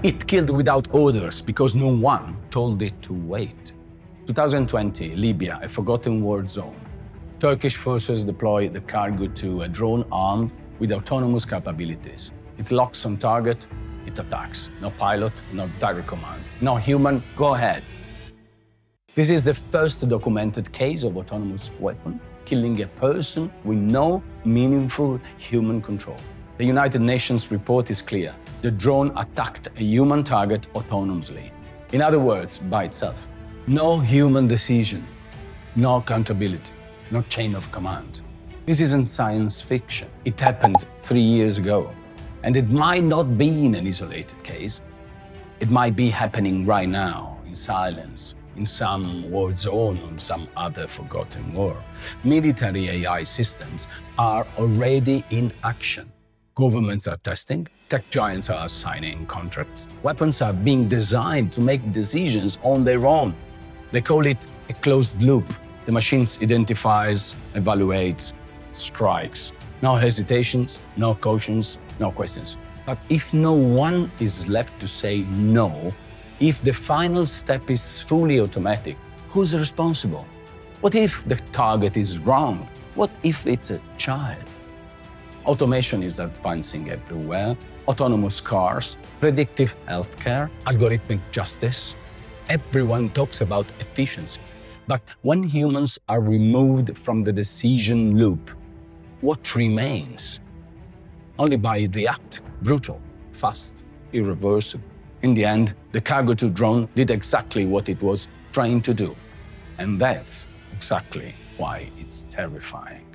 It killed without orders because no one told it to wait. 2020, Libya, a forgotten war zone. Turkish forces deploy the cargo to a drone armed with autonomous capabilities. It locks on target, it attacks. No pilot, no direct command. No human, go ahead. This is the first documented case of autonomous weapon killing a person with no meaningful human control. The United Nations report is clear. The drone attacked a human target autonomously. In other words, by itself. No human decision, no accountability, no chain of command. This isn't science fiction. It happened 3 years ago. And it might not be in an isolated case. It might be happening right now, in silence, in some war zone or some other forgotten war. Military AI systems are already in action. Governments are testing, tech giants are signing contracts. Weapons are being designed to make decisions on their own. They call it a closed loop. The machine identifies, evaluates, strikes. No hesitations, no cautions, no questions. But if no one is left to say no, if the final step is fully automatic, who's responsible? What if the target is wrong? What if it's a child? Automation is advancing everywhere. Autonomous cars, predictive healthcare, algorithmic justice. Everyone talks about efficiency. But when humans are removed from the decision loop, what remains? Only by the act, brutal, fast, irreversible. In the end, the Cargo 2 drone did exactly what it was trying to do. And that's exactly why it's terrifying.